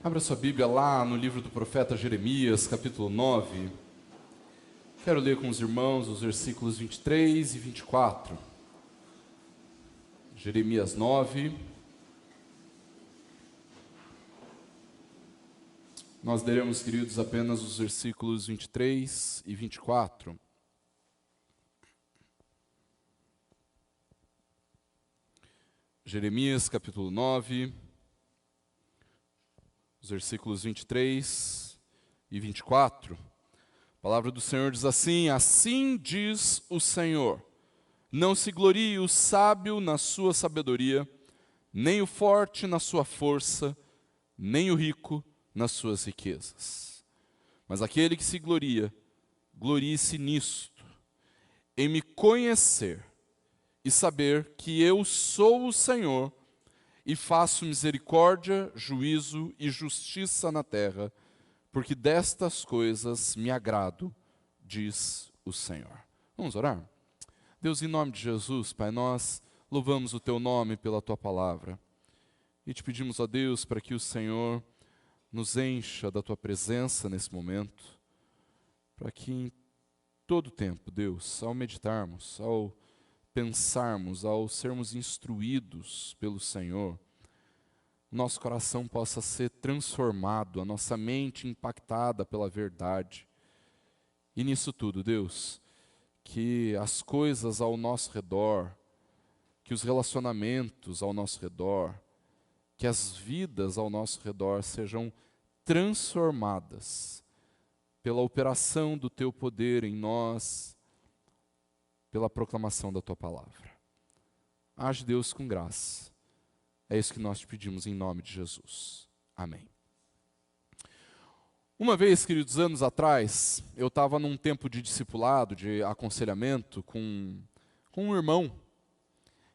Abra sua Bíblia lá no livro do profeta Jeremias, capítulo 9. Quero ler com os irmãos os versículos 23 e 24. Jeremias 9. Nós leremos, queridos, apenas os versículos 23 e 24. Jeremias, capítulo 9, os versículos 23 e 24. A palavra do Senhor diz assim: assim diz o Senhor, não se glorie o sábio na sua sabedoria, nem o forte na sua força, nem o rico nas suas riquezas. Mas aquele que se gloria, glorie-se nisto, em me conhecer e saber que eu sou o Senhor, e faço misericórdia, juízo e justiça na terra, porque destas coisas me agrado, diz o Senhor. Vamos orar? Deus, em nome de Jesus, Pai, nós louvamos o Teu nome pela Tua palavra. E te pedimos, ó Deus, para que o Senhor nos encha da Tua presença nesse momento, para que em todo tempo, Deus, ao meditarmos, ao pensarmos, ao sermos instruídos pelo Senhor, nosso coração possa ser transformado, a nossa mente impactada pela verdade. E nisso tudo, Deus, que as coisas ao nosso redor, que os relacionamentos ao nosso redor, que as vidas ao nosso redor sejam transformadas pela operação do Teu poder em nós, pela proclamação da Tua palavra. Age, Deus, com graça. É isso que nós te pedimos em nome de Jesus. Amém. Uma vez, queridos, anos atrás, eu estava num tempo de discipulado, de aconselhamento com um irmão.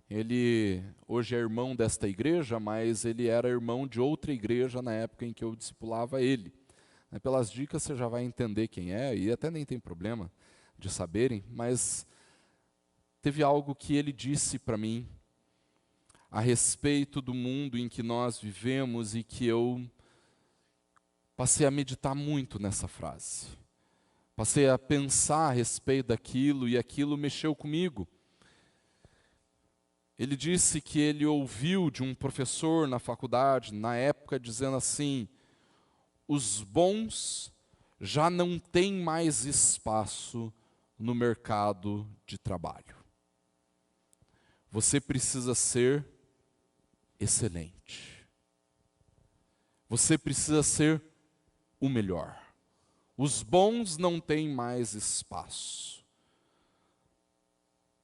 Ele hoje é irmão desta igreja, mas ele era irmão de outra igreja na época em que eu discipulava ele. Pelas dicas você já vai entender quem é, e até nem tem problema de saberem, mas teve algo que ele disse para mim a respeito do mundo em que nós vivemos e que eu passei a meditar muito nessa frase. Passei a pensar a respeito daquilo e aquilo mexeu comigo. Ele disse que ele ouviu de um professor na faculdade, na época, dizendo assim: os bons já não têm mais espaço no mercado de trabalho. Você precisa ser excelente. Você precisa ser o melhor. Os bons não têm mais espaço.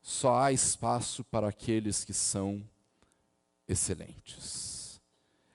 Só há espaço para aqueles que são excelentes.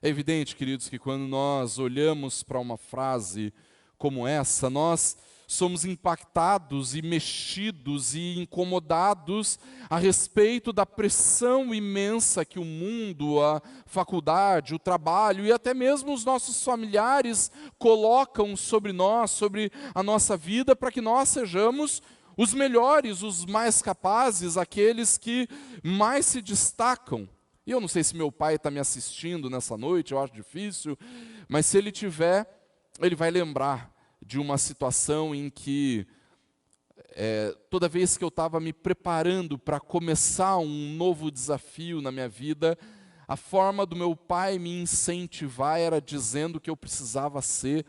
É evidente, queridos, que quando nós olhamos para uma frase como essa, nós somos impactados e mexidos e incomodados a respeito da pressão imensa que o mundo, a faculdade, o trabalho e até mesmo os nossos familiares colocam sobre nós, sobre a nossa vida, para que nós sejamos os melhores, os mais capazes, aqueles que mais se destacam. E eu não sei se meu pai está me assistindo nessa noite, eu acho difícil, mas se ele tiver, ele vai lembrar de uma situação em que toda vez que eu estava me preparando para começar um novo desafio na minha vida, a forma do meu pai me incentivar era dizendo que eu precisava ser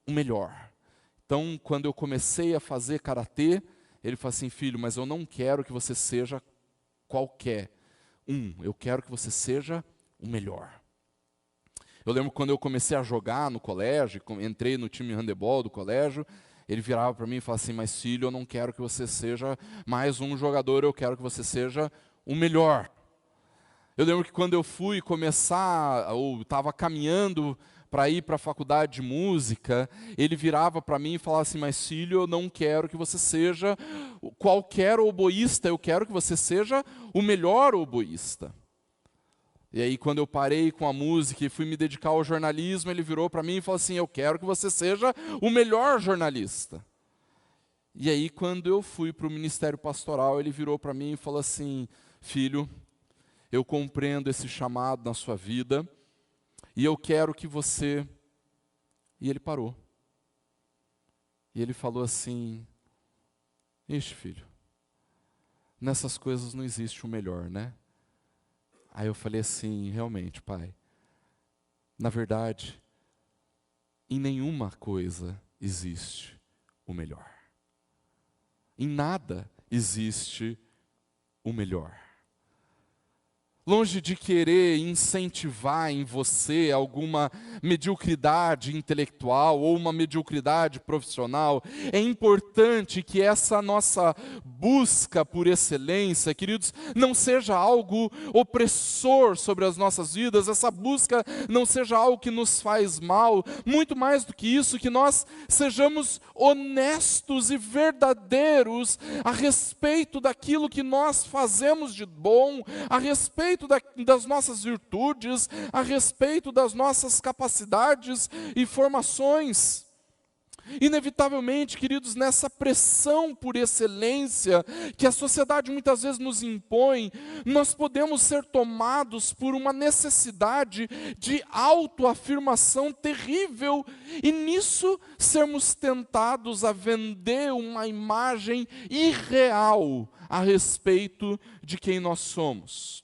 o melhor. Então, quando eu comecei a fazer karatê, ele falou assim: filho, mas eu não quero que você seja qualquer eu quero que você seja o melhor. Eu lembro quando eu comecei a jogar no colégio, entrei no time de handebol do colégio, ele virava para mim e falava assim: mas filho, eu não quero que você seja mais um jogador, eu quero que você seja o melhor. Eu lembro que quando eu fui começar, ou estava caminhando para ir para a faculdade de música, ele virava para mim e falava assim: mas filho, eu não quero que você seja qualquer oboísta, eu quero que você seja o melhor oboísta. E aí, quando eu parei com a música e fui me dedicar ao jornalismo, ele virou para mim e falou assim: eu quero que você seja o melhor jornalista. E aí, quando eu fui para o ministério pastoral, ele virou para mim e falou assim: filho, eu compreendo esse chamado na sua vida, e eu quero que você E ele parou. E ele falou assim: ixi, filho, nessas coisas não existe o melhor, né? Aí eu falei assim: realmente, pai, na verdade, em nenhuma coisa existe o melhor. Em nada existe o melhor. Longe de querer incentivar em você alguma mediocridade intelectual ou uma mediocridade profissional, é importante que essa nossa busca por excelência, queridos, não seja algo opressor sobre as nossas vidas, essa busca não seja algo que nos faz mal, muito mais do que isso, que nós sejamos honestos e verdadeiros a respeito daquilo que nós fazemos de bom, a respeito das nossas virtudes, a respeito das nossas capacidades e formações. Inevitavelmente, queridos, nessa pressão por excelência que a sociedade muitas vezes nos impõe, nós podemos ser tomados por uma necessidade de autoafirmação terrível e nisso sermos tentados a vender uma imagem irreal a respeito de quem nós somos.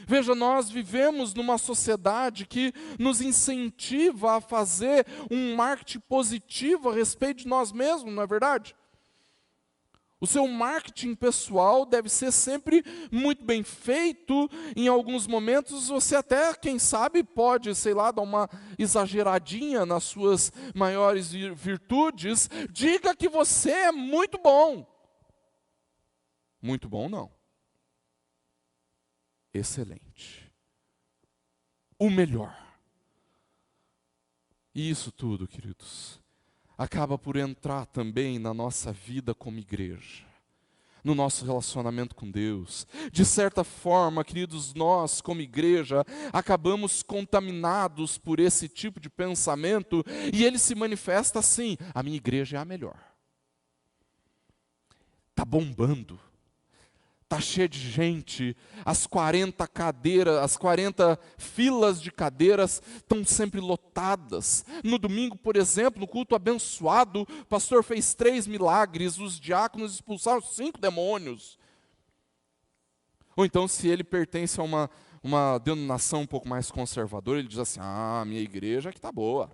Veja, nós vivemos numa sociedade que nos incentiva a fazer um marketing positivo a respeito de nós mesmos, não é verdade? O seu marketing pessoal deve ser sempre muito bem feito. Em alguns momentos você até, quem sabe, pode, sei lá, dar uma exageradinha nas suas maiores virtudes. Diga que você é muito bom. Muito bom não. Excelente. O melhor. E isso tudo, queridos, acaba por entrar também na nossa vida como igreja, no nosso relacionamento com Deus. De certa forma, queridos, nós como igreja acabamos contaminados por esse tipo de pensamento e ele se manifesta assim: a minha igreja é a melhor. Está bombando. Está cheio de gente, as 40 cadeiras, as 40 filas de cadeiras estão sempre lotadas. No domingo, por exemplo, no culto abençoado, o pastor fez 3 milagres, os diáconos expulsaram 5 demônios. Ou então, se ele pertence a uma denominação um pouco mais conservadora, ele diz assim: ah, minha igreja aqui está boa.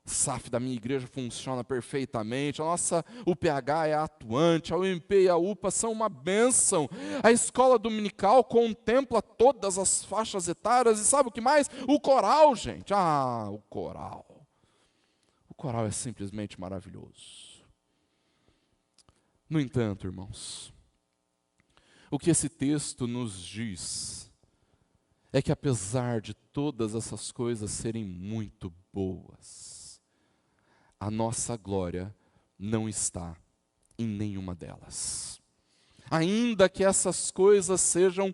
SAF da minha igreja funciona perfeitamente, a nossa UPH é atuante, a UMP e a UPA são uma bênção, a escola dominical contempla todas as faixas etárias, e sabe o que mais? O coral, gente, o coral é simplesmente maravilhoso. No entanto, irmãos, o que esse texto nos diz é que apesar de todas essas coisas serem muito boas, a nossa glória não está em nenhuma delas. Ainda que essas coisas sejam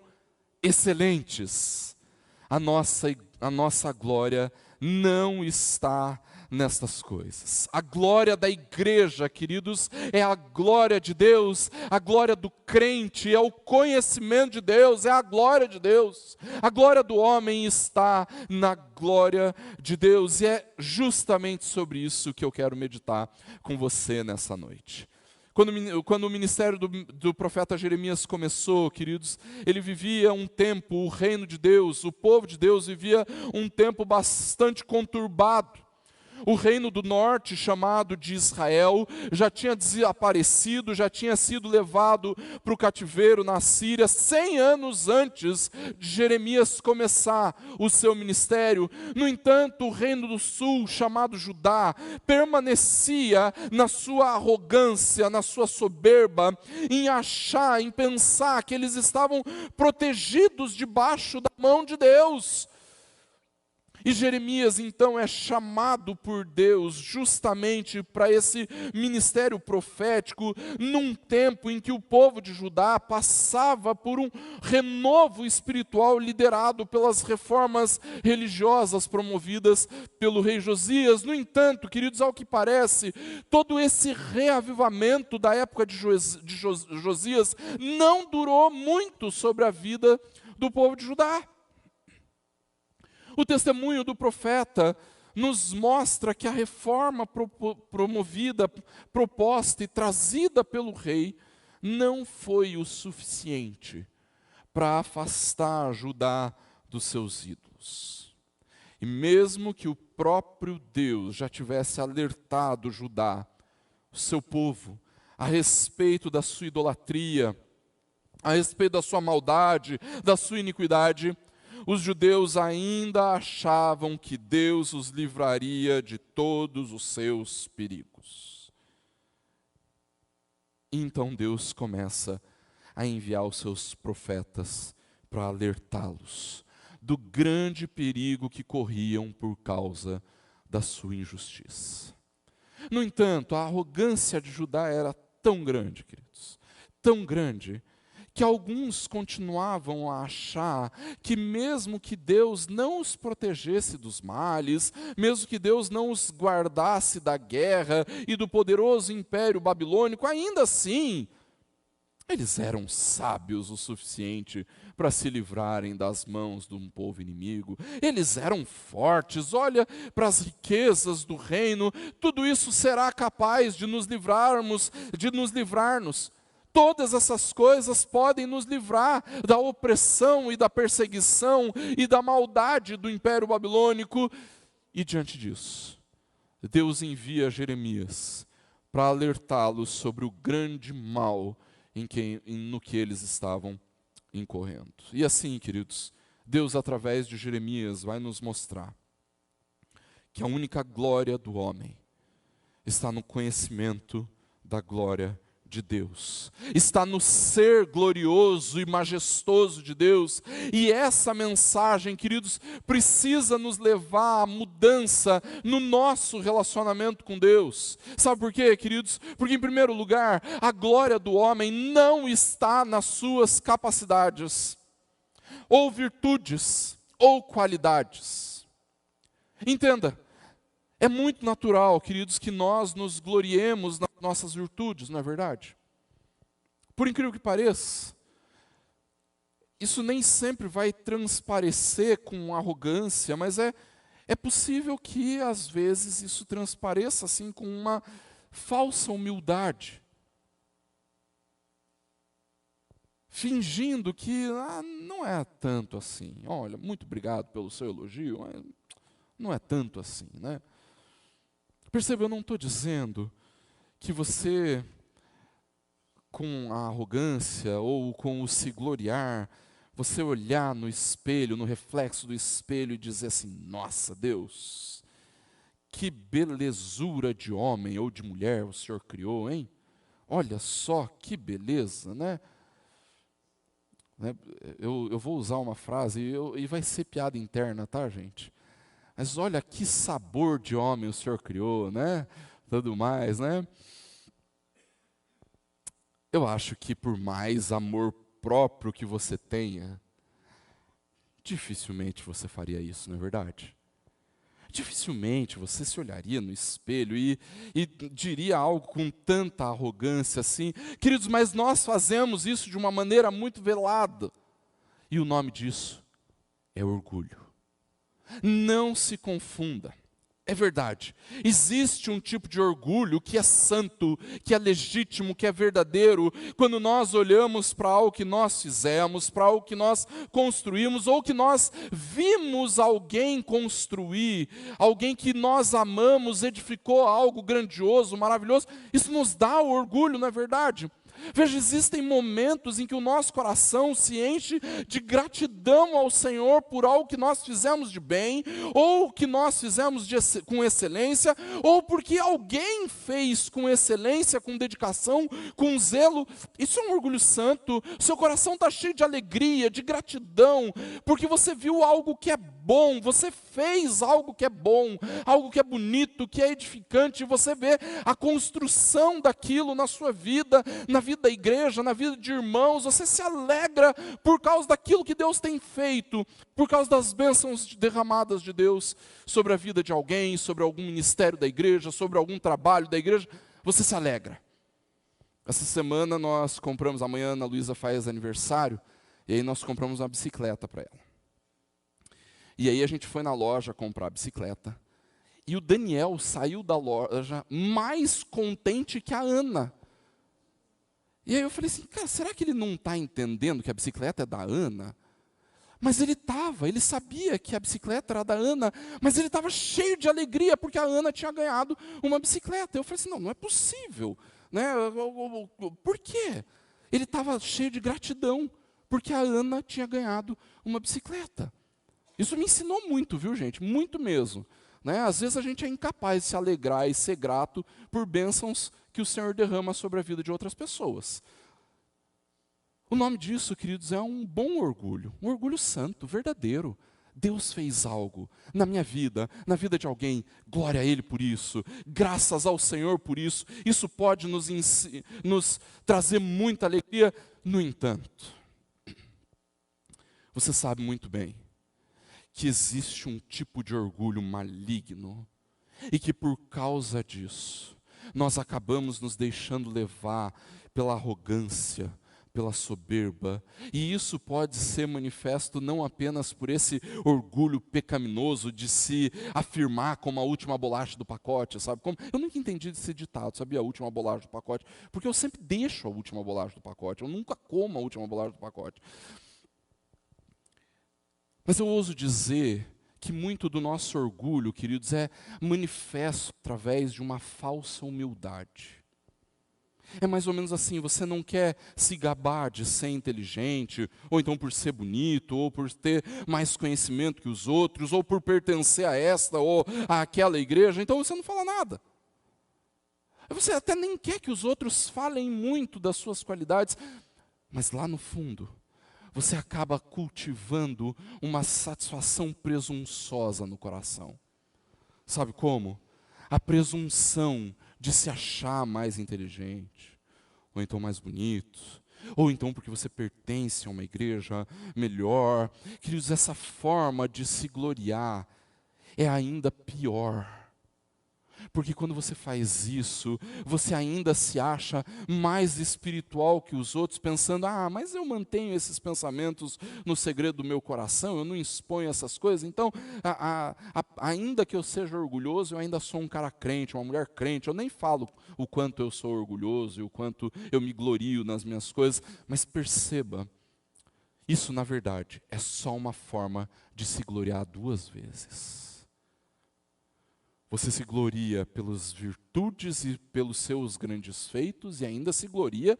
excelentes, a nossa glória não está nestas coisas. A glória da igreja, queridos, é a glória de Deus, a glória do crente, é o conhecimento de Deus, é a glória de Deus. A glória do homem está na glória de Deus, e é justamente sobre isso que eu quero meditar com você nessa noite. Quando o ministério do profeta Jeremias começou, queridos, ele vivia um tempo, o reino de Deus, o povo de Deus vivia um tempo bastante conturbado. O reino do norte, chamado de Israel, já tinha desaparecido, já tinha sido levado para o cativeiro na Síria 100 anos antes de Jeremias começar o seu ministério. No entanto, o reino do sul, chamado Judá, permanecia na sua arrogância, na sua soberba, em pensar que eles estavam protegidos debaixo da mão de Deus. E Jeremias, então, é chamado por Deus justamente para esse ministério profético, num tempo em que o povo de Judá passava por um renovo espiritual liderado pelas reformas religiosas promovidas pelo rei Josias. No entanto, queridos, ao que parece, todo esse reavivamento da época de Josias não durou muito sobre a vida do povo de Judá. O testemunho do profeta nos mostra que a reforma promovida, proposta e trazida pelo rei não foi o suficiente para afastar Judá dos seus ídolos. E mesmo que o próprio Deus já tivesse alertado Judá, o seu povo, a respeito da sua idolatria, a respeito da sua maldade, da sua iniquidade, os judeus ainda achavam que Deus os livraria de todos os seus perigos. E então Deus começa a enviar os seus profetas para alertá-los do grande perigo que corriam por causa da sua injustiça. No entanto, a arrogância de Judá era tão grande, queridos, tão grande, que alguns continuavam a achar que mesmo que Deus não os protegesse dos males, mesmo que Deus não os guardasse da guerra e do poderoso império babilônico, ainda assim, eles eram sábios o suficiente para se livrarem das mãos de um povo inimigo. Eles eram fortes, olha para as riquezas do reino, tudo isso será capaz de nos livrarmos. Todas essas coisas podem nos livrar da opressão e da perseguição e da maldade do Império Babilônico. E diante disso, Deus envia Jeremias para alertá-los sobre o grande mal no que eles estavam incorrendo. E assim, queridos, Deus, através de Jeremias, vai nos mostrar que a única glória do homem está no conhecimento da glória de Deus, está no ser glorioso e majestoso de Deus. E essa mensagem, queridos, precisa nos levar à mudança no nosso relacionamento com Deus. Sabe por quê, queridos? Porque, em primeiro lugar, a glória do homem não está nas suas capacidades, ou virtudes, ou qualidades. Entenda, é muito natural, queridos, que nós nos gloriemos nas nossas virtudes, não é verdade? Por incrível que pareça, isso nem sempre vai transparecer com arrogância, mas é possível que, às vezes, isso transpareça assim com uma falsa humildade. Fingindo que não é tanto assim. Olha, muito obrigado pelo seu elogio, mas não é tanto assim, né? Perceba, eu não estou dizendo que você, com a arrogância ou com o se gloriar, você olhar no espelho, no reflexo do espelho e dizer assim, nossa, Deus, que belezura de homem ou de mulher o Senhor criou, hein? Olha só que beleza, né? Eu vou usar uma frase e vai ser piada interna, tá, gente? Mas olha que sabor de homem o Senhor criou, né? Tudo mais, né? Eu acho que por mais amor próprio que você tenha, dificilmente você faria isso, não é verdade? Dificilmente você se olharia no espelho e diria algo com tanta arrogância assim. Queridos, mas nós fazemos isso de uma maneira muito velada. E o nome disso é orgulho. Não se confunda. É verdade, existe um tipo de orgulho que é santo, que é legítimo, que é verdadeiro, quando nós olhamos para algo que nós fizemos, para algo que nós construímos, ou que nós vimos alguém construir, alguém que nós amamos, edificou algo grandioso, maravilhoso, isso nos dá orgulho, não é verdade? Veja, existem momentos em que o nosso coração se enche de gratidão ao Senhor por algo que nós fizemos de bem, ou que nós fizemos com excelência, ou porque alguém fez com excelência, com dedicação, com zelo. Isso é um orgulho santo. Seu coração está cheio de alegria, de gratidão, porque você viu algo que é bom, você fez algo que é bom, algo que é bonito, que é edificante, e você vê a construção daquilo na sua vida, na vida da igreja, na vida de irmãos, você se alegra por causa daquilo que Deus tem feito, por causa das bênçãos derramadas de Deus sobre a vida de alguém, sobre algum ministério da igreja, sobre algum trabalho da igreja, você se alegra. Essa semana nós compramos, amanhã a Ana Luísa faz aniversário, e aí nós compramos uma bicicleta para ela. E aí a gente foi na loja comprar a bicicleta, E o Daniel saiu da loja mais contente que a Ana. E aí eu falei assim, cara, será que ele não está entendendo que a bicicleta é da Ana? Mas ele sabia que a bicicleta era da Ana, mas ele estava cheio de alegria porque a Ana tinha ganhado uma bicicleta. Eu falei assim, não é possível. Né? Por quê? Ele estava cheio de gratidão porque a Ana tinha ganhado uma bicicleta. Isso me ensinou muito, viu, gente? Muito mesmo. Né? Às vezes a gente é incapaz de se alegrar e ser grato por bênçãos que o Senhor derrama sobre a vida de outras pessoas. O nome disso, queridos, é um bom orgulho, um orgulho santo, verdadeiro. Deus fez algo na minha vida, na vida de alguém, glória a Ele por isso, graças ao Senhor por isso. Isso pode nos trazer muita alegria. No entanto, você sabe muito bem que existe um tipo de orgulho maligno e que por causa disso, nós acabamos nos deixando levar pela arrogância, pela soberba, e isso pode ser manifesto não apenas por esse orgulho pecaminoso de se afirmar como a última bolacha do pacote, sabe? Eu nunca entendi esse ditado, sabia? A última bolacha do pacote, porque eu sempre deixo a última bolacha do pacote, eu nunca como a última bolacha do pacote. Mas eu ouso dizer que muito do nosso orgulho, queridos, é manifesto através de uma falsa humildade. É mais ou menos assim, você não quer se gabar de ser inteligente, ou então por ser bonito, ou por ter mais conhecimento que os outros, ou por pertencer a esta ou àquela igreja, então você não fala nada. Você até nem quer que os outros falem muito das suas qualidades, mas lá no fundo, você acaba cultivando uma satisfação presunçosa no coração. Sabe como? A presunção de se achar mais inteligente, ou então mais bonito, ou então porque você pertence a uma igreja melhor. Queridos, essa forma de se gloriar é ainda pior. Porque quando você faz isso, você ainda se acha mais espiritual que os outros, pensando, mas eu mantenho esses pensamentos no segredo do meu coração, eu não exponho essas coisas, então, ainda que eu seja orgulhoso, eu ainda sou um cara crente, uma mulher crente, eu nem falo o quanto eu sou orgulhoso e o quanto eu me glorio nas minhas coisas, mas perceba, isso na verdade é só uma forma de se gloriar duas vezes. Você se gloria pelas virtudes e pelos seus grandes feitos e ainda se gloria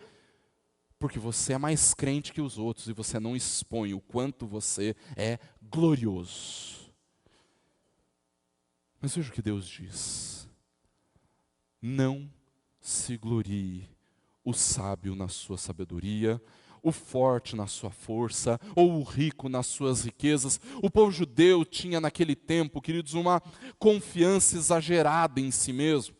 porque você é mais crente que os outros e você não expõe o quanto você é glorioso. Mas veja o que Deus diz. Não se glorie o sábio na sua sabedoria, o forte na sua força, ou o rico nas suas riquezas. O povo judeu tinha naquele tempo, queridos, uma confiança exagerada em si mesmo.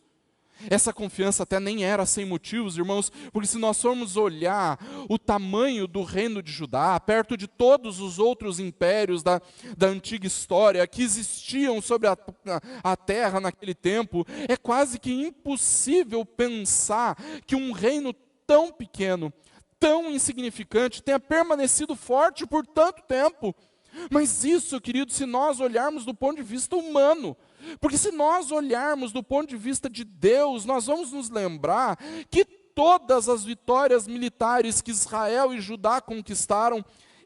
Essa confiança até nem era sem motivos, irmãos, porque se nós formos olhar o tamanho do reino de Judá, perto de todos os outros impérios da antiga história que existiam sobre a terra naquele tempo, é quase que impossível pensar que um reino tão pequeno, tão insignificante, tenha permanecido forte por tanto tempo. Mas isso, querido, se nós olharmos do ponto de vista humano, porque se nós olharmos do ponto de vista de Deus, nós vamos nos lembrar que todas as vitórias militares que Israel e Judá conquistaram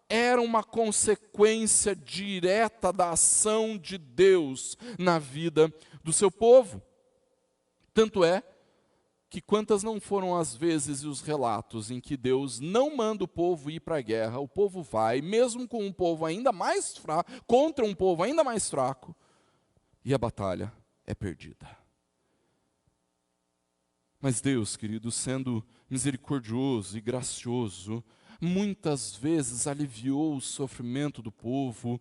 eram uma consequência direta da ação de Deus na vida do seu povo. Tanto é que quantas não foram as vezes e os relatos em que Deus não manda o povo ir para a guerra, o povo vai, mesmo com um povo ainda mais fraco, contra um povo ainda mais fraco, e a batalha é perdida. Mas Deus, querido, sendo misericordioso e gracioso, muitas vezes aliviou o sofrimento do povo,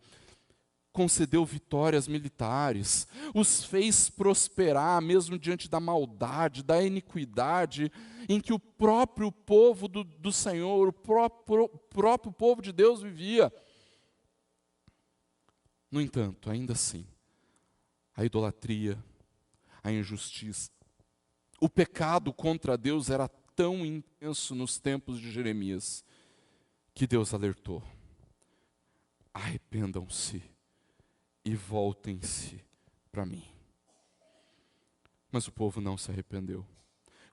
concedeu vitórias militares, os fez prosperar mesmo diante da maldade, da iniquidade, em que o próprio povo do Senhor, o próprio povo de Deus vivia. No entanto, ainda assim, a idolatria, a injustiça, o pecado contra Deus era tão intenso nos tempos de Jeremias, que Deus alertou: arrependam-se e voltem-se para mim. Mas o povo não se arrependeu.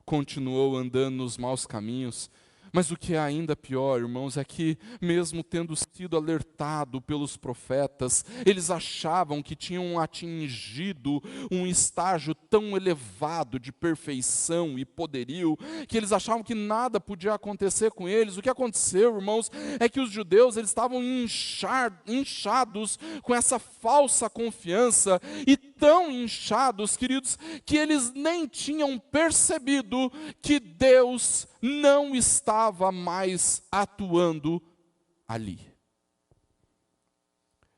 Continuou andando nos maus caminhos. Mas o que é ainda pior, irmãos, é que, mesmo tendo sido alertado pelos profetas, eles achavam que tinham atingido um estágio tão elevado de perfeição e poderio, que eles achavam que nada podia acontecer com eles. O que aconteceu, irmãos, é que os judeus eles estavam inchados com essa falsa confiança, e tão inchados, queridos, que eles nem tinham percebido que Deus não estava mais atuando ali.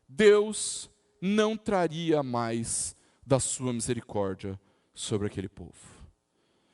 Deus não traria mais da sua misericórdia sobre aquele povo.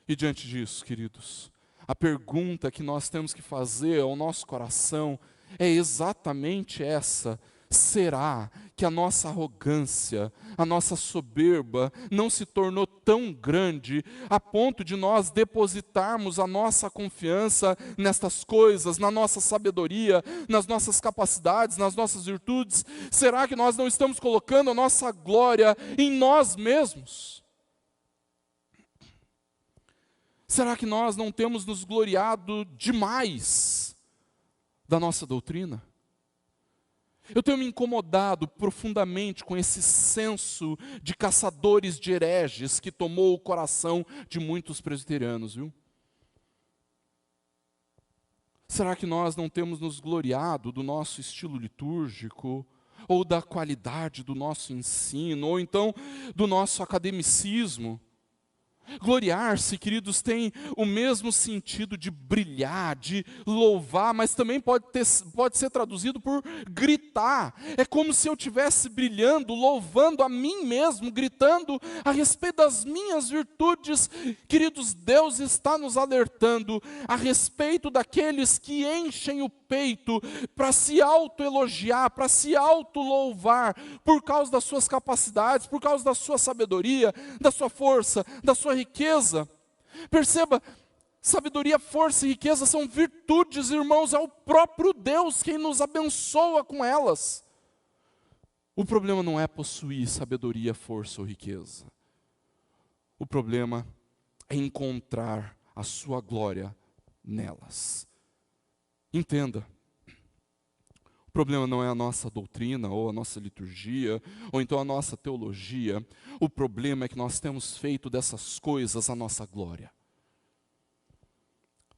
E diante disso, queridos, a pergunta que nós temos que fazer ao nosso coração é exatamente essa: será que a nossa arrogância, a nossa soberba não se tornou tão grande a ponto de nós depositarmos a nossa confiança nestas coisas, na nossa sabedoria, nas nossas capacidades, nas nossas virtudes? Será que nós não estamos colocando a nossa glória em nós mesmos? Será que nós não temos nos gloriado demais da nossa doutrina? Eu tenho me incomodado profundamente com esse senso de caçadores de hereges que tomou o coração de muitos presbiterianos, viu? Será que nós não temos nos gloriado do nosso estilo litúrgico, ou da qualidade do nosso ensino, ou então do nosso academicismo? Gloriar-se, queridos, tem o mesmo sentido de brilhar, de louvar, mas também pode ser traduzido por gritar. É como se eu estivesse brilhando, louvando a mim mesmo, gritando a respeito das minhas virtudes. Queridos, Deus está nos alertando a respeito daqueles que enchem o peito para se autoelogiar, para se autolouvar, por causa das suas capacidades, por causa da sua sabedoria, da sua força, da sua riqueza. Perceba, sabedoria, força e riqueza são virtudes, irmãos, é o próprio Deus quem nos abençoa com elas. O problema não é possuir sabedoria, força ou riqueza. O problema é encontrar a sua glória nelas. Entenda, o problema não é a nossa doutrina, ou a nossa liturgia, ou então a nossa teologia. O problema é que nós temos feito dessas coisas a nossa glória.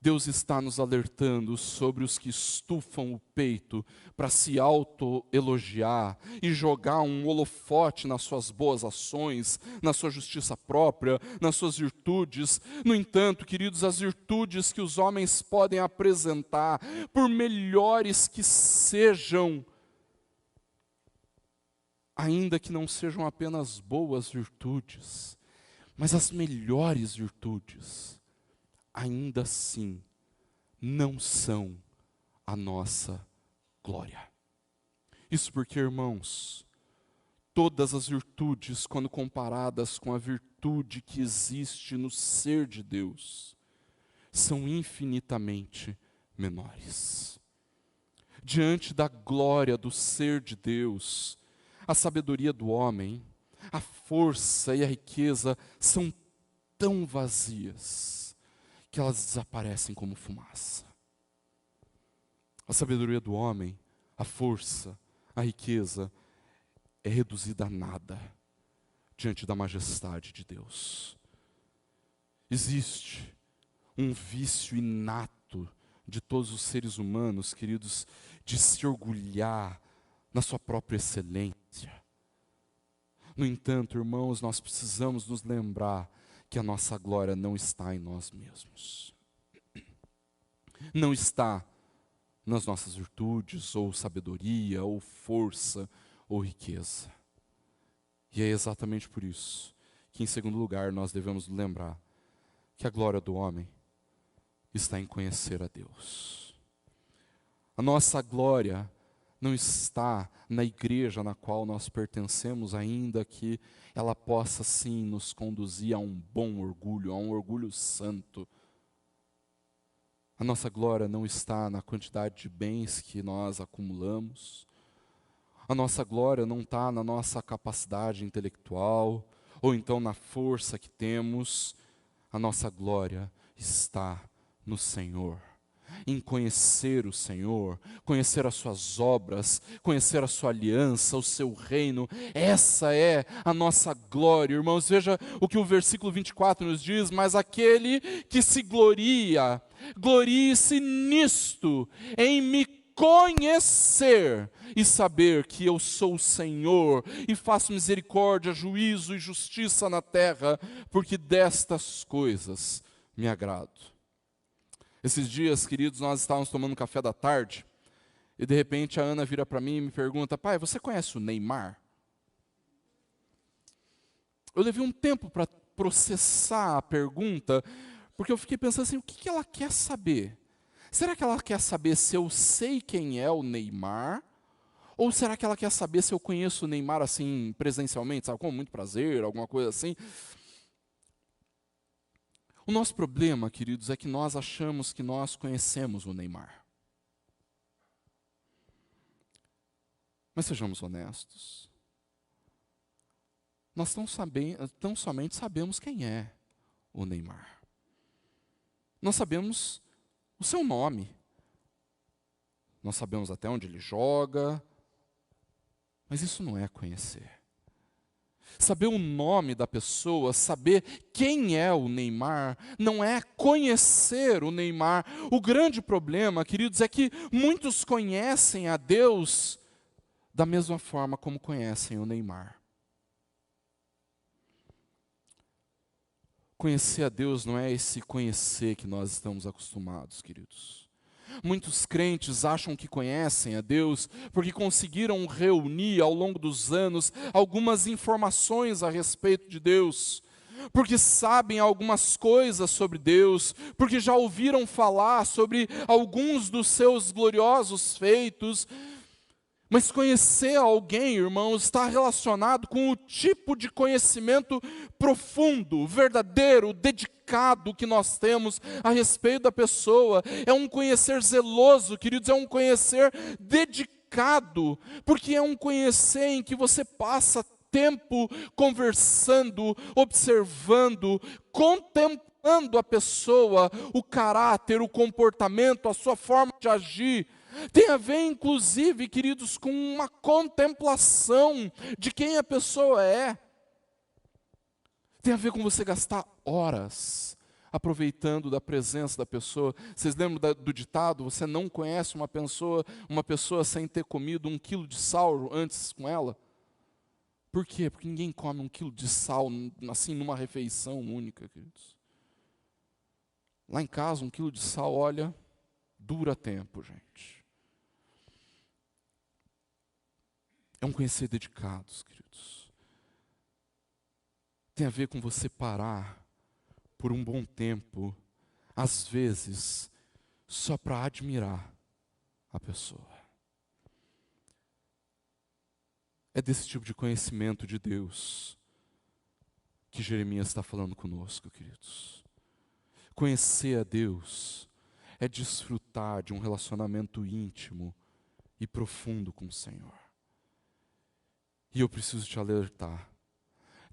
Deus está nos alertando sobre os que estufam o peito para se autoelogiar e jogar um holofote nas suas boas ações, na sua justiça própria, nas suas virtudes. No entanto, queridos, as virtudes que os homens podem apresentar, por melhores que sejam, ainda que não sejam apenas boas virtudes, mas as melhores virtudes, ainda assim, não são a nossa glória. Isso porque, irmãos, todas as virtudes, quando comparadas com a virtude que existe no ser de Deus, são infinitamente menores. Diante da glória do ser de Deus, a sabedoria do homem, a força e a riqueza são tão vazias que elas desaparecem como fumaça. A sabedoria do homem, a força, a riqueza é reduzida a nada diante da majestade de Deus. Existe um vício inato de todos os seres humanos, queridos, de se orgulhar na sua própria excelência. No entanto, irmãos, nós precisamos nos lembrar que a nossa glória não está em nós mesmos. Não está nas nossas virtudes, ou sabedoria, ou força, ou riqueza. E é exatamente por isso que, em segundo lugar, nós devemos lembrar que a glória do homem está em conhecer a Deus. A nossa glória não está na igreja na qual nós pertencemos, ainda que ela possa sim nos conduzir a um bom orgulho, a um orgulho santo. A nossa glória não está na quantidade de bens que nós acumulamos. A nossa glória não está na nossa capacidade intelectual, ou então na força que temos, a nossa glória está no Senhor. Em conhecer o Senhor, conhecer as suas obras, conhecer a sua aliança, o seu reino, essa é a nossa glória. Irmãos, veja o que o versículo 24 nos diz: mas aquele que se gloria, glorie-se nisto, em me conhecer e saber que eu sou o Senhor e faço misericórdia, juízo e justiça na terra, porque destas coisas me agrado. Esses dias, queridos, nós estávamos tomando café da tarde e de repente a Ana vira para mim e me pergunta: pai, você conhece o Neymar? Eu levei um tempo para processar a pergunta, porque eu fiquei pensando assim, o que ela quer saber? Será que ela quer saber se eu sei quem é o Neymar? Ou será que ela quer saber se eu conheço o Neymar assim presencialmente, sabe, com muito prazer, alguma coisa assim? O nosso problema, queridos, é que nós achamos que nós conhecemos o Neymar. Mas sejamos honestos. Nós tão somente sabemos quem é o Neymar. Nós sabemos o seu nome. Nós sabemos até onde ele joga. Mas isso não é conhecer. Saber o nome da pessoa, saber quem é o Neymar, não é conhecer o Neymar. O grande problema, queridos, é que muitos conhecem a Deus da mesma forma como conhecem o Neymar. Conhecer a Deus não é esse conhecer que nós estamos acostumados, queridos. Muitos crentes acham que conhecem a Deus porque conseguiram reunir ao longo dos anos algumas informações a respeito de Deus, porque sabem algumas coisas sobre Deus, porque já ouviram falar sobre alguns dos seus gloriosos feitos. Mas conhecer alguém, irmãos, está relacionado com o tipo de conhecimento profundo, verdadeiro, dedicado que nós temos a respeito da pessoa. É um conhecer zeloso, queridos, é um conhecer dedicado, porque é um conhecer em que você passa tempo conversando, observando, contemplando a pessoa, o caráter, o comportamento, a sua forma de agir. Tem a ver, inclusive, queridos, com uma contemplação de quem a pessoa é. Tem a ver com você gastar horas aproveitando da presença da pessoa. Vocês lembram do ditado? Você não conhece uma pessoa sem ter comido 1 quilo de sal antes com ela? Por quê? Porque ninguém come 1 quilo de sal assim numa refeição única, queridos. Lá em casa, 1 quilo de sal, olha, dura tempo, gente. É um conhecer dedicados, queridos. Tem a ver com você parar por um bom tempo, às vezes, só para admirar a pessoa. É desse tipo de conhecimento de Deus que Jeremias está falando conosco, queridos. Conhecer a Deus é desfrutar de um relacionamento íntimo e profundo com o Senhor. E eu preciso te alertar,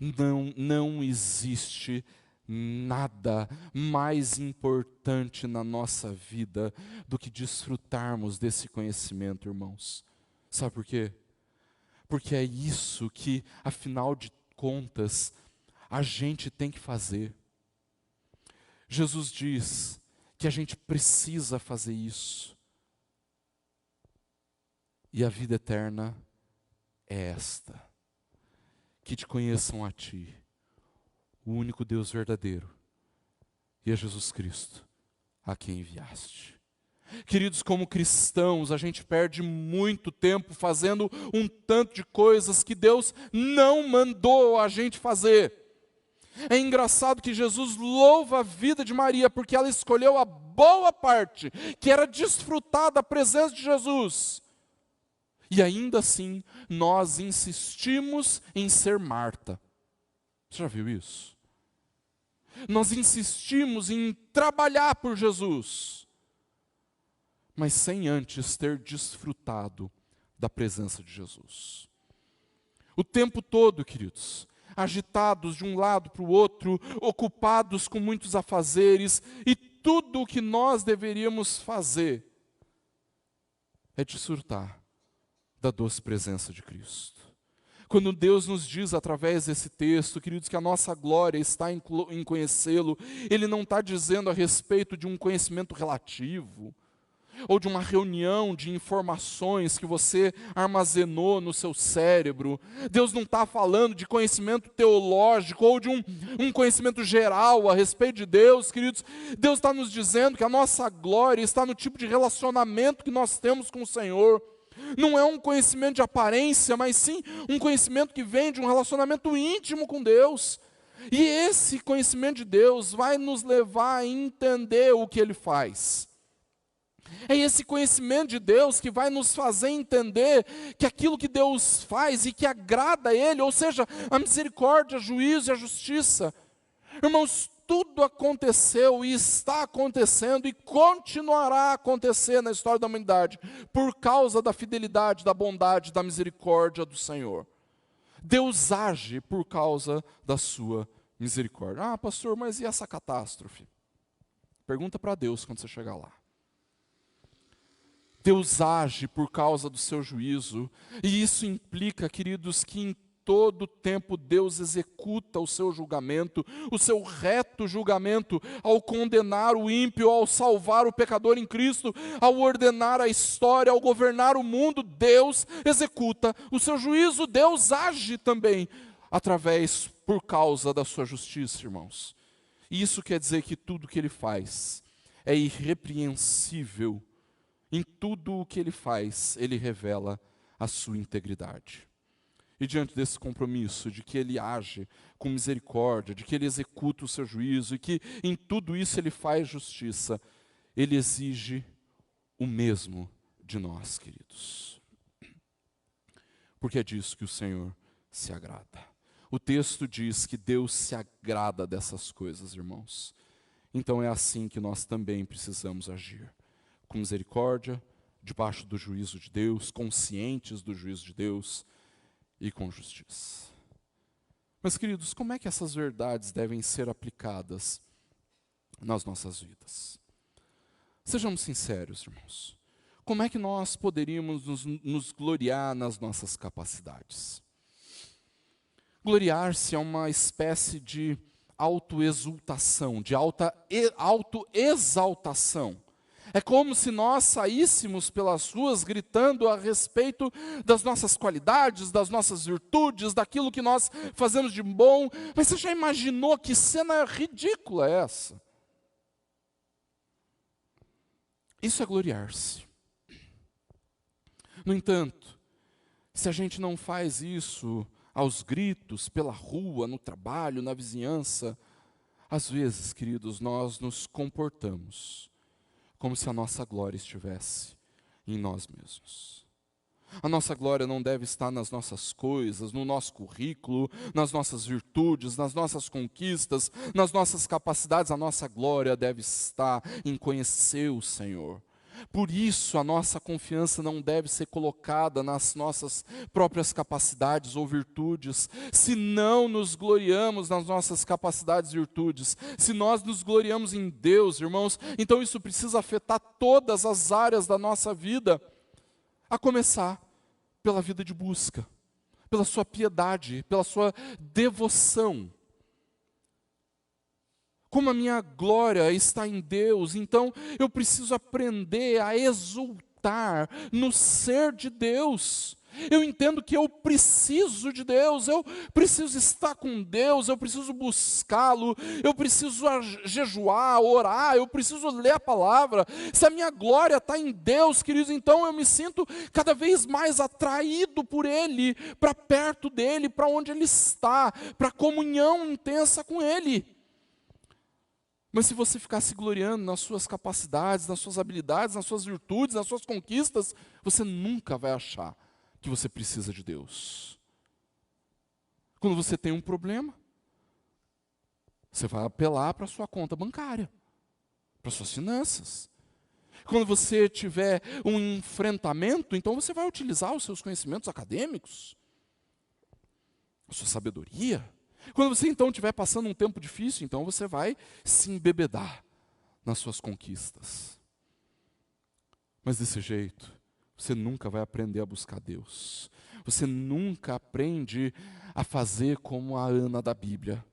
não existe nada mais importante na nossa vida do que desfrutarmos desse conhecimento, irmãos. Sabe por quê? Porque é isso que, afinal de contas, a gente tem que fazer. Jesus diz que a gente precisa fazer isso. E a vida eterna é esta: que te conheçam a ti, o único Deus verdadeiro, e a Jesus Cristo, a quem enviaste. Queridos, como cristãos, a gente perde muito tempo fazendo um tanto de coisas que Deus não mandou a gente fazer. É engraçado que Jesus louva a vida de Maria, porque ela escolheu a boa parte, que era desfrutar da presença de Jesus. E ainda assim, nós insistimos em ser Marta. Você já viu isso? Nós insistimos em trabalhar por Jesus, mas sem antes ter desfrutado da presença de Jesus. O tempo todo, queridos, agitados de um lado para o outro, ocupados com muitos afazeres, e tudo o que nós deveríamos fazer é desfrutar da doce presença de Cristo. Quando Deus nos diz através desse texto, queridos, que a nossa glória está em conhecê-lo, Ele não está dizendo a respeito de um conhecimento relativo, ou de uma reunião de informações que você armazenou no seu cérebro. Deus não está falando de conhecimento teológico ou de um conhecimento geral a respeito de Deus, queridos. Deus está nos dizendo que a nossa glória está no tipo de relacionamento que nós temos com o Senhor. Não é um conhecimento de aparência, mas sim um conhecimento que vem de um relacionamento íntimo com Deus. E esse conhecimento de Deus vai nos levar a entender o que Ele faz. É esse conhecimento de Deus que vai nos fazer entender que aquilo que Deus faz e que agrada a Ele, ou seja, a misericórdia, o juízo e a justiça. Irmãos, tudo aconteceu e está acontecendo e continuará a acontecer na história da humanidade por causa da fidelidade, da bondade, da misericórdia do Senhor. Deus age por causa da sua misericórdia. Ah, pastor, mas e essa catástrofe? Pergunta para Deus quando você chegar lá. Deus age por causa do seu juízo, e isso implica, queridos, que em todo tempo Deus executa o seu julgamento, o seu reto julgamento, ao condenar o ímpio, ao salvar o pecador em Cristo, ao ordenar a história, ao governar o mundo. Deus executa o seu juízo, Deus age também por causa da sua justiça, irmãos. E isso quer dizer que tudo que Ele faz é irrepreensível. Em tudo o que Ele faz, Ele revela a sua integridade. E diante desse compromisso de que Ele age com misericórdia, de que Ele executa o seu juízo e que em tudo isso Ele faz justiça, Ele exige o mesmo de nós, queridos. Porque é disso que o Senhor se agrada. O texto diz que Deus se agrada dessas coisas, irmãos. Então é assim que nós também precisamos agir. Com misericórdia, debaixo do juízo de Deus, conscientes do juízo de Deus e com justiça. Mas, queridos, como é que essas verdades devem ser aplicadas nas nossas vidas? Sejamos sinceros, irmãos. Como é que nós poderíamos nos gloriar nas nossas capacidades? Gloriar-se é uma espécie de autoexultação, de autoexaltação. É como se nós saíssemos pelas ruas gritando a respeito das nossas qualidades, das nossas virtudes, daquilo que nós fazemos de bom. Mas você já imaginou que cena ridícula é essa? Isso é gloriar-se. No entanto, se a gente não faz isso aos gritos, pela rua, no trabalho, na vizinhança, às vezes, queridos, nós nos comportamos como se a nossa glória estivesse em nós mesmos. A nossa glória não deve estar nas nossas coisas, no nosso currículo, nas nossas virtudes, nas nossas conquistas, nas nossas capacidades. A nossa glória deve estar em conhecer o Senhor. Por isso, a nossa confiança não deve ser colocada nas nossas próprias capacidades ou virtudes. Se não nos gloriamos nas nossas capacidades e virtudes, se nós nos gloriamos em Deus, irmãos, então isso precisa afetar todas as áreas da nossa vida, a começar pela vida de busca, pela sua piedade, pela sua devoção. Como a minha glória está em Deus, então eu preciso aprender a exultar no ser de Deus. Eu entendo que eu preciso de Deus, eu preciso estar com Deus, eu preciso buscá-lo, eu preciso jejuar, orar, eu preciso ler a palavra. Se a minha glória está em Deus, queridos, então eu me sinto cada vez mais atraído por Ele, para perto dEle, para onde Ele está, para comunhão intensa com Ele. Mas se você ficar se gloriando nas suas capacidades, nas suas habilidades, nas suas virtudes, nas suas conquistas, você nunca vai achar que você precisa de Deus. Quando você tem um problema, você vai apelar para a sua conta bancária, para as suas finanças. Quando você tiver um enfrentamento, então você vai utilizar os seus conhecimentos acadêmicos, a sua sabedoria, Quando você então estiver passando um tempo difícil, então você vai se embebedar nas suas conquistas. Mas desse jeito, você nunca vai aprender a buscar Deus. Você nunca aprende a fazer como a Ana da Bíblia,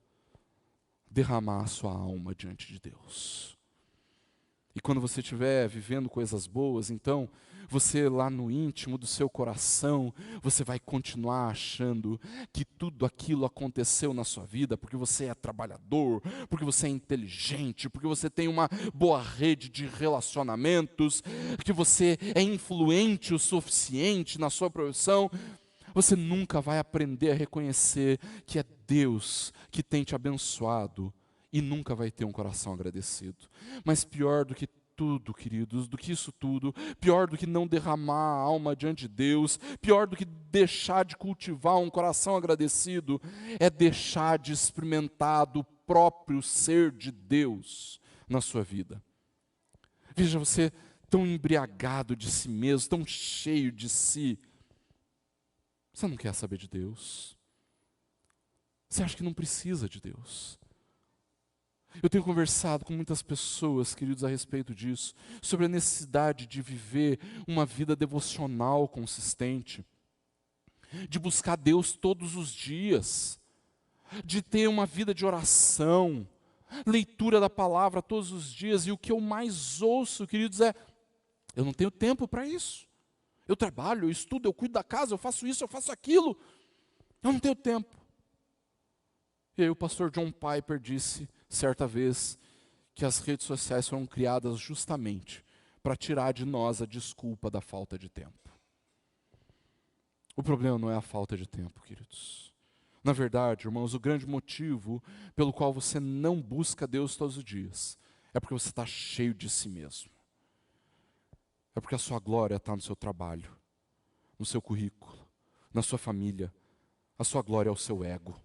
derramar a sua alma diante de Deus. E quando você estiver vivendo coisas boas, então, você lá no íntimo do seu coração, você vai continuar achando que tudo aquilo aconteceu na sua vida porque você é trabalhador, porque você é inteligente, porque você tem uma boa rede de relacionamentos, que você é influente o suficiente na sua profissão. Você nunca vai aprender a reconhecer que é Deus que tem te abençoado e nunca vai ter um coração agradecido. Mas pior do que tudo, queridos, do que isso tudo, pior do que não derramar a alma diante de Deus, pior do que deixar de cultivar um coração agradecido, é deixar de experimentar do próprio ser de Deus na sua vida. Veja, você tão embriagado de si mesmo, tão cheio de si, você não quer saber de Deus. Você acha que não precisa de Deus. Eu tenho conversado com muitas pessoas, queridos, a respeito disso, sobre a necessidade de viver uma vida devocional consistente, de buscar Deus todos os dias, de ter uma vida de oração, leitura da palavra todos os dias. E o que eu mais ouço, queridos, é: eu não tenho tempo para isso. Eu trabalho, eu estudo, eu cuido da casa, eu faço isso, eu faço aquilo. Eu não tenho tempo. E aí o pastor John Piper disse, certa vez, que as redes sociais foram criadas justamente para tirar de nós a desculpa da falta de tempo. O problema não é a falta de tempo, queridos. Na verdade, irmãos, o grande motivo pelo qual você não busca Deus todos os dias é porque você está cheio de si mesmo. É porque a sua glória está no seu trabalho, no seu currículo, na sua família. A sua glória é o seu ego.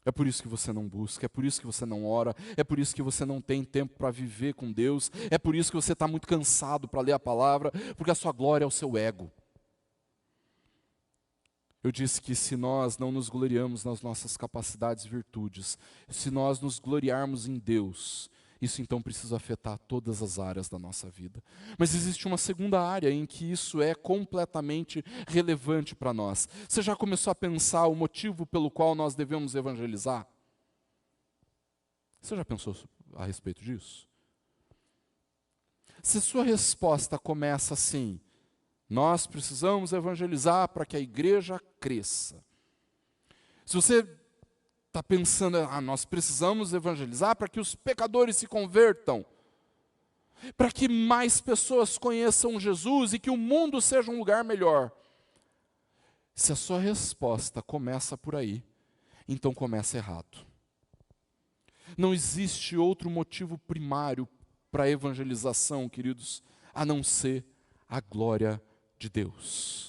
É por isso que você não busca, é por isso que você não ora, é por isso que você não tem tempo para viver com Deus, é por isso que você está muito cansado para ler a palavra, porque a sua glória é o seu ego. Eu disse que se nós não nos gloriamos nas nossas capacidades e virtudes, se nós nos gloriarmos em Deus, isso então precisa afetar todas as áreas da nossa vida. Mas existe uma segunda área em que isso é completamente relevante para nós. Você já começou a pensar o motivo pelo qual nós devemos evangelizar? Você já pensou a respeito disso? Se sua resposta começa assim: nós precisamos evangelizar para que a igreja cresça. Se você está pensando, nós precisamos evangelizar para que os pecadores se convertam, para que mais pessoas conheçam Jesus e que o mundo seja um lugar melhor. Se a sua resposta começa por aí, então começa errado. Não existe outro motivo primário para a evangelização, queridos, a não ser a glória de Deus.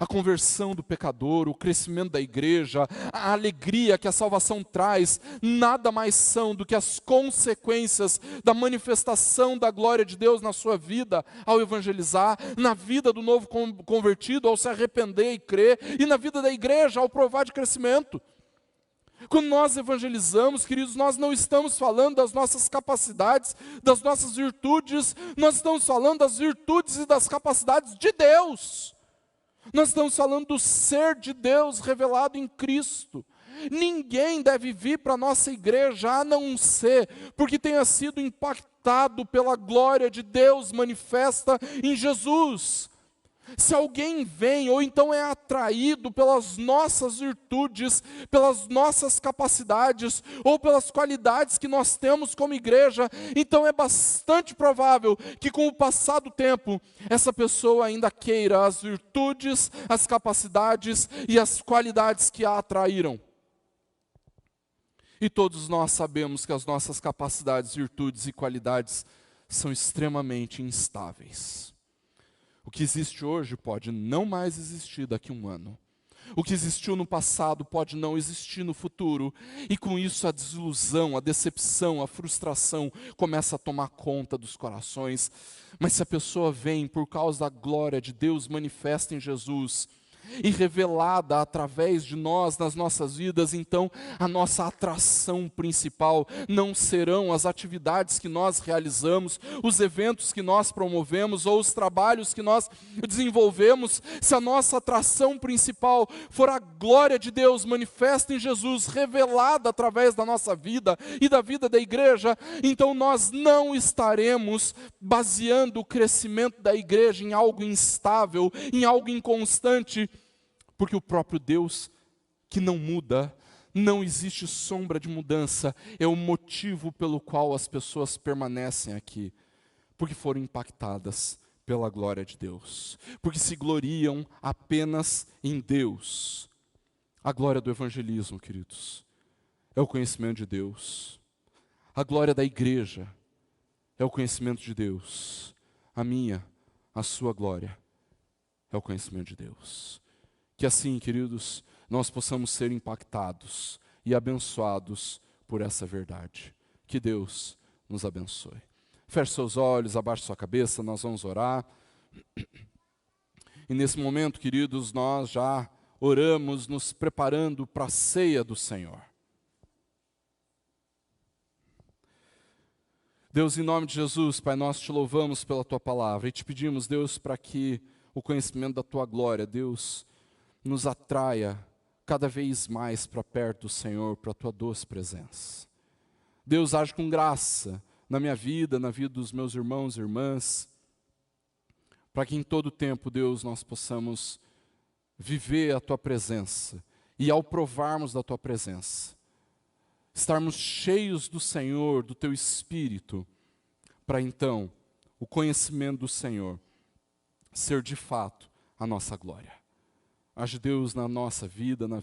A conversão do pecador, o crescimento da igreja, a alegria que a salvação traz, nada mais são do que as consequências da manifestação da glória de Deus na sua vida ao evangelizar, na vida do novo convertido ao se arrepender e crer, e na vida da igreja ao provar de crescimento. Quando nós evangelizamos, queridos, nós não estamos falando das nossas capacidades, das nossas virtudes, nós estamos falando das virtudes e das capacidades de Deus. Nós estamos falando do ser de Deus revelado em Cristo. Ninguém deve vir para a nossa igreja a não ser porque tenha sido impactado pela glória de Deus manifesta em Jesus. Se alguém vem ou então é atraído pelas nossas virtudes, pelas nossas capacidades ou pelas qualidades que nós temos como igreja, então é bastante provável que com o passar do tempo, essa pessoa ainda queira as virtudes, as capacidades e as qualidades que a atraíram. E todos nós sabemos que as nossas capacidades, virtudes e qualidades são extremamente instáveis. O que existe hoje pode não mais existir daqui a um ano. O que existiu no passado pode não existir no futuro. E com isso a desilusão, a decepção, a frustração começa a tomar conta dos corações. Mas se a pessoa vem por causa da glória de Deus manifesta em Jesus, e revelada através de nós, nas nossas vidas, então a nossa atração principal não serão as atividades que nós realizamos, os eventos que nós promovemos ou os trabalhos que nós desenvolvemos. Se a nossa atração principal for a glória de Deus manifesta em Jesus, revelada através da nossa vida e da vida da igreja, então nós não estaremos baseando o crescimento da igreja em algo instável, em algo inconstante, porque o próprio Deus, que não muda, não existe sombra de mudança, é o motivo pelo qual as pessoas permanecem aqui, porque foram impactadas pela glória de Deus, porque se gloriam apenas em Deus. A glória do evangelismo, queridos, é o conhecimento de Deus. A glória da igreja é o conhecimento de Deus. A minha, a sua glória é o conhecimento de Deus. Que assim, queridos, nós possamos ser impactados e abençoados por essa verdade. Que Deus nos abençoe. Feche seus olhos, abaixe sua cabeça, nós vamos orar. E nesse momento, queridos, nós já oramos nos preparando para a ceia do Senhor. Deus, em nome de Jesus, Pai, nós te louvamos pela Tua palavra e te pedimos, Deus, para que o conhecimento da Tua glória, Deus, nos atraia cada vez mais para perto do Senhor, para a Tua doce presença. Deus, age com graça na minha vida, na vida dos meus irmãos e irmãs, para que em todo tempo, Deus, nós possamos viver a Tua presença e ao provarmos da Tua presença, estarmos cheios do Senhor, do Teu Espírito, para então o conhecimento do Senhor ser de fato a nossa glória. Age Deus na nossa vida, na